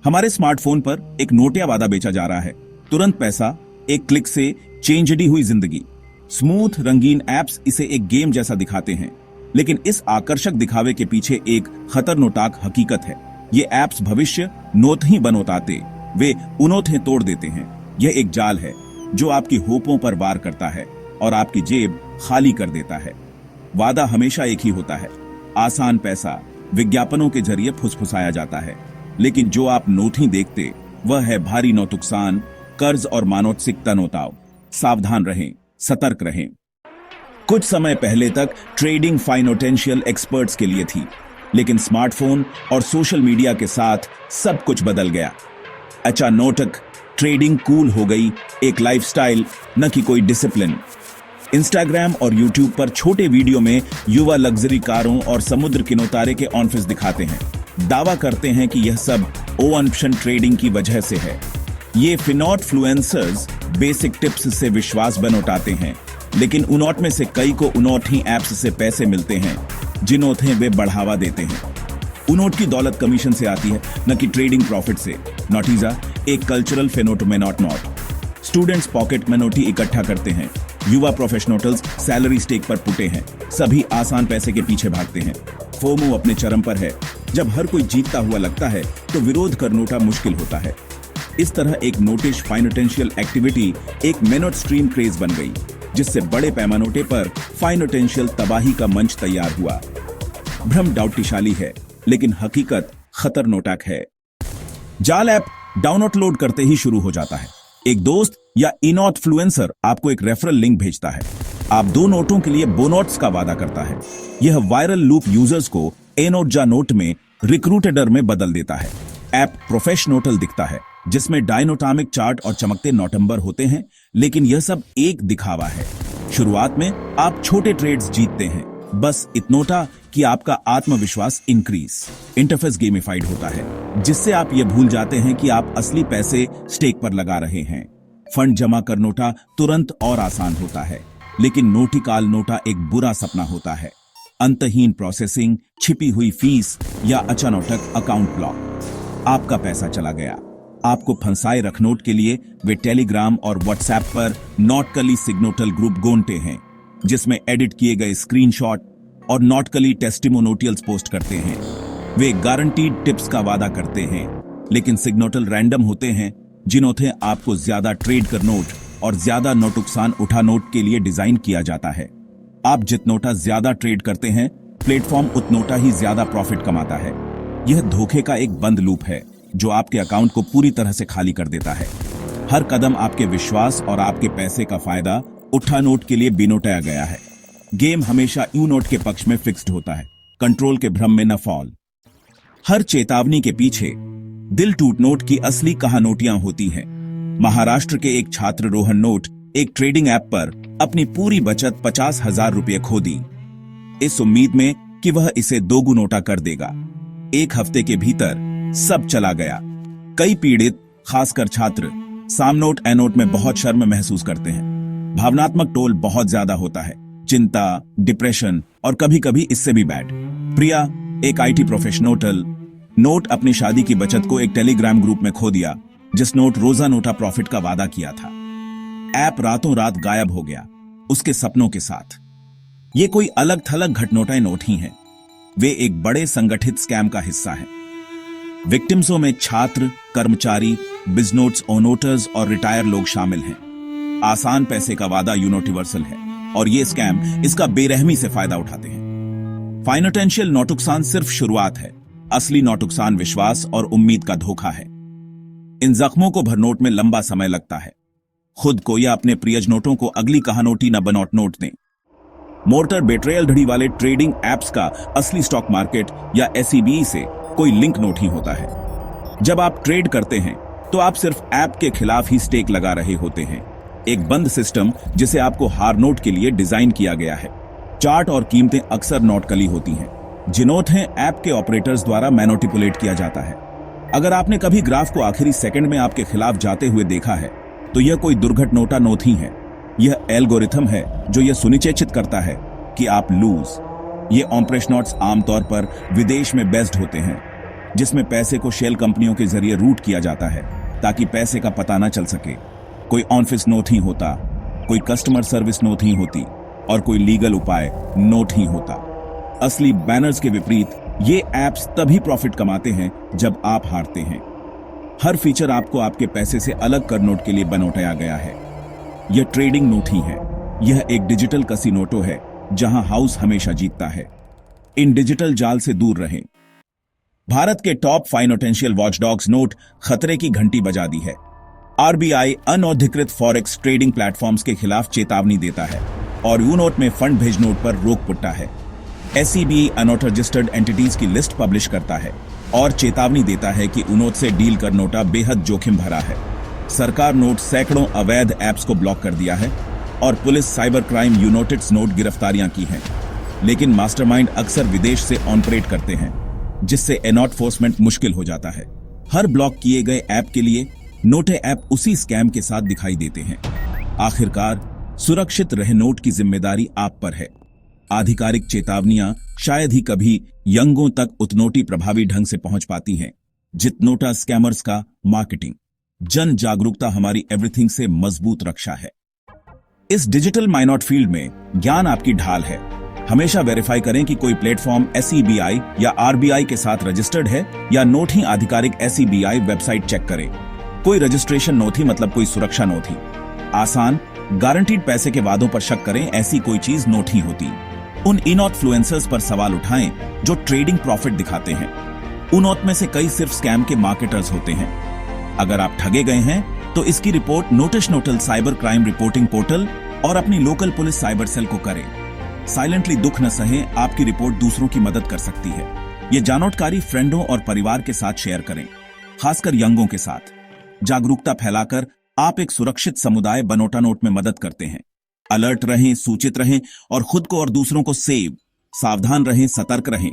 हमारे स्मार्टफोन पर एक नोटिया वादा बेचा जा रहा है, तुरंत पैसा, एक क्लिक से चेंजडी हुई जिंदगी। स्मूथ रंगीन एप्स इसे एक गेम जैसा दिखाते हैं, लेकिन इस आकर्षक दिखावे के पीछे एक खतरनाक हकीकत है। ये एप्स भविष्य नोट ही बनोताते, वे उनोथे तोड़ देते हैं। यह एक जाल है जो आपकी होपों पर वार करता है और आपकी जेब खाली कर देता है। वादा हमेशा एक ही होता है, आसान पैसा, विज्ञापनों के जरिए फुसफुसाया जाता है, लेकिन जो आप नोट ही देखते वह है भारी नौतुकसान, कर्ज और मानसिक तनाव। सावधान रहें, सतर्क रहें। कुछ समय पहले तक ट्रेडिंग फाइनेंशियल एक्सपर्ट्स के लिए थी, लेकिन स्मार्टफोन और सोशल मीडिया के साथ सब कुछ बदल गया। अचानक ट्रेडिंग कूल हो गई, एक लाइफस्टाइल, न कि कोई डिसिप्लिन। इंस्टाग्राम और यूट्यूब पर छोटे वीडियो में युवा लग्जरी कारों और समुद्र किनारे के ऑफिस दिखाते हैं, दावा करते हैं कि यह सब ऑप्शन ट्रेडिंग की वजह से है। ये फिनॉटफ्लुएंसर्स बेसिक टिप्स से विश्वास बनोटाते हैं, लेकिन उनोट में से कई को उनोट ही ऐप्स से पैसे मिलते हैं जिन्होंने वे बढ़ावा देते हैं। उनोट की दौलत कमीशन से आती है, न कि ट्रेडिंग प्रॉफिट से। नोटिजा एक कल्चरल फेनोमेनॉन नोट। स्टूडेंट्स पॉकेट मनोटी इकट्ठा करते हैं, युवा प्रोफेशनल्स सैलरी स्टेक पर पुटे हैं, सभी आसान पैसे के पीछे भागते हैं। फोमो अपने चरम पर है। जब हर कोई जीतता हुआ लगता है तो विरोध करनोटा मुश्किल होता है। इस तरह एक नोटिश फाइनेंशियल एक्टिविटी एक मेनोट स्ट्रीम क्रेज बन गई, जिससे बड़े पैमानोटे पर फाइनेंशियल तबाही का मंच तैयार हुआ। भ्रम डाउटिशाली है, लेकिन हकीकत खतरनाक है। जाल ऐप डाउनलोड करते ही शुरू हो जाता है। एक दोस्त या इनफ्लुएंसर आपको एक रेफरल लिंक भेजता है। आप 2 नोटों के लिए बोनोट्स का वादा करता है। यह वायरल लूप यूजर्स को एनोजा नोट में रिक्रूटेडर में बदल देता है। ऐप प्रोफेशनल दिखता है, जिसमें डायनोटामिक चार्ट और चमकते नोटंबर होते हैं, लेकिन यह सब एक दिखावा है। शुरुआत में आप छोटे ट्रेड्स जीतते हैं, बस इतनोटा कि आपका आत्मविश्वास इंक्रीज। इंटरफेस गेमिफाइड होता है, जिससे आप ये भूल जाते हैं कि आप असली पैसे स्टेक पर लगा रहे हैं। फंड जमा करनोटा तुरंत और आसान होता है, लेकिन नोटिकाल नोटा एक बुरा सपना होता है। अंतहीन प्रोसेसिंग, छिपी हुई फीस या अचानक अकाउंट ब्लॉक। आपका पैसा चला गया। आपको फंसाए रखनोट के लिए वे टेलीग्राम और व्हाट्सएप पर नॉटकली सिग्नोटल ग्रुप गोंटे हैं, जिसमें एडिट किए गए स्क्रीनशॉट और नॉटकली टेस्टिमोनियल्स पोस्ट करते हैं। वे गारंटीड टिप्स का वादा करते हैं, लेकिन सिग्नोटल रैंडम होते हैं, जिन्होंने आपको ज्यादा ट्रेड कर नोट और ज्यादा नुकसान उठा नोट के लिए डिजाइन किया जाता है। आप जितनोटा ज्यादा ट्रेड करते हैं, प्लेटफॉर्म उतनोटा ही ज्यादा प्रॉफिट कमाता है। यह धोखे का एक बंद लूप है, जो आपके अकाउंट को पूरी तरह से खाली कर देता है। हर कदम आपके विश्वास और आपके पैसे का फायदा उठा नोट के लिए बिनोटाया गया है। गेम हमेशा यू नोट के पक्ष में फिक्स्ड होता है, कंट्रोल के भ्रम में न फॉल। हर चेतावनी के पीछे दिल टूट नोट की असली कहानोटियां होती हैं। महाराष्ट्र के एक छात्र रोहन नोट एक ट्रेडिंग ऐप पर अपनी पूरी बचत 50,000 रुपये खो दी, इस उम्मीद में कि वह इसे दोगुनोटा कर देगा। एक हफ्ते के भीतर सब चला गया। कई पीड़ित, खासकर छात्र, सामनोट एनोट में बहुत शर्म महसूस करते हैं। भावनात्मक टोल बहुत ज्यादा होता है, चिंता, डिप्रेशन और कभी कभी इससे भी बैड। प्रिया एक आईटी प्रोफेशनल नोट अपनी शादी की बचत को एक टेलीग्राम ग्रुप में खो दिया, जिस नोट रोजा नोटा प्रॉफिट का वादा किया था। ऐप रातों रात गायब हो गया, उसके सपनों के साथ। ये कोई अलग थलग घटनोटाए नोट ही हैं, वे एक बड़े संगठित स्कैम का हिस्सा हैं। विक्टिम्सों में छात्र, कर्मचारी, बिजनेस ओनर्स और रिटायर लोग शामिल हैं। आसान पैसे का वादा यूनिवर्सल है और ये स्कैम इसका बेरहमी से फायदा उठाते हैं। फाइनेंशियल नौटुकसान सिर्फ शुरुआत है, असली नौटुकसान विश्वास और उम्मीद का धोखा है। इन जख्मों को भरनोट में लंबा समय लगता है। खुद को या अपने प्रियजनोटों को अगली कहानोटी न बनोट नोट दें। मोर्टर बेट्रेयल धड़ी वाले ट्रेडिंग एप्स का असली स्टॉक मार्केट या एसईबी से कोई लिंक नोट ही होता है। जब आप ट्रेड करते हैं तो आप सिर्फ ऐप के खिलाफ ही स्टेक लगा रहे होते हैं, एक बंद सिस्टम जिसे आपको हार नोट के लिए डिजाइन किया गया है। चार्ट और कीमतें अक्सर नोटकली होती हैं, जिन्होंने ऐप के ऑपरेटर्स द्वारा मैनिपुलेट किया जाता है। अगर आपने कभी ग्राफ को आखिरी सेकंड में आपके खिलाफ जाते हुए देखा है, तो यह कोई दुर्घटनोटा नोट ही है। यह एल्गोरिथम है जो यह सुनिश्चित करता है कि आप लूज। ये ऑपरेशनोट्स आमतौर पर विदेश में बेस्ड होते हैं। जिसमें पैसे को शेल कंपनियों के जरिए रूट किया जाता है ताकि पैसे का पता न चल सके। कोई ऑफिस नोट ही होता, कोई कस्टमर सर्विस नोट ही होती और कोई लीगल उपाय नोट ही होता। असली बैनर्स के विपरीत ये ऐप्स तभी प्रॉफिट कमाते हैं जब आप हारते हैं। हर फीचर आपको आपके पैसे से अलग कर नोट के लिए बनोटाया गया है। यह ट्रेडिंग नोट ही है। यह एक डिजिटल कसिनोटो है जहां हाउस हमेशा जीतता है। इन डिजिटल जाल से दूर रहें। भारत के टॉप फाइनेंशियल वॉचडॉग्स नोट खतरे की घंटी बजा दी है। आरबीआई अनधिकृत फॉरेक्स ट्रेडिंग प्लेटफॉर्म्स के खिलाफ चेतावनी देता है और यूनोट में फंड भेजनोट पर रोक पुट्टा है। एसईबी अनोट रजिस्टर्ड एंटिटीज की लिस्ट पब्लिश करता है और चेतावनी देता है कि यूनोट से डील करनोटा बेहद जोखिम भरा है। सरकार नोट सैकड़ों अवैध ऐप्स को ब्लॉक कर दिया है और पुलिस साइबर क्राइम यूनोटिड्स नोट गिरफ्तारियां की हैं। लेकिन मास्टरमाइंड अक्सर विदेश से ऑपरेट करते हैं, जिससे एनफोर्समेंट मुश्किल हो जाता है। हर ब्लॉक किए गए ऐप के लिए नोटे ऐप उसी स्कैम के साथ दिखाई देते हैं। आखिरकार सुरक्षित रहे नोट की जिम्मेदारी आप पर है। आधिकारिक चेतावनियां शायद ही कभी यंगों तक उतनोटी प्रभावी ढंग से पहुंच पाती हैं जितनोटा स्कैमर्स का मार्केटिंग। जन जागरूकता हमारी एवरीथिंग से मजबूत रक्षा है। इस डिजिटल माइनॉट फील्ड में ज्ञान आपकी ढाल है। हमेशा वेरीफाई करें कि कोई प्लेटफॉर्म एसईबीआई या आरबीआई के साथ रजिस्टर्ड है या नोट ही आधिकारिक एसईबीआई वेबसाइट चेक करें। कोई रजिस्ट्रेशन नोट ही मतलब कोई सुरक्षा नोट ही। आसान गारंटीड पैसे के वादों पर शक करें, ऐसी कोई चीज नोट ही होती। उन इनफ्लुएंसर्स पर सवाल उठाएं जो ट्रेडिंग प्रॉफिट दिखाते हैं। उन में से कई सिर्फ स्कैम के मार्केटर्स होते हैं। अगर आप ठगे गए हैं तो इसकी report notice national cyber crime reporting portal और अपनी लोकल पुलिस साइबर सेल को करें। साइलेंटली दुख न सहें, आपकी रिपोर्ट दूसरों की मदद कर सकती है। ये जानोटकारी फ्रेंडों और परिवार के साथ शेयर करें, खासकर यंगों के साथ। जागरूकता फैलाकर आप एक सुरक्षित समुदाय बनोटा नोट में मदद करते हैं। अलर्ट रहें, सूचित रहें और खुद को और दूसरों को सेव। सावधान रहें, सतर्क रहें।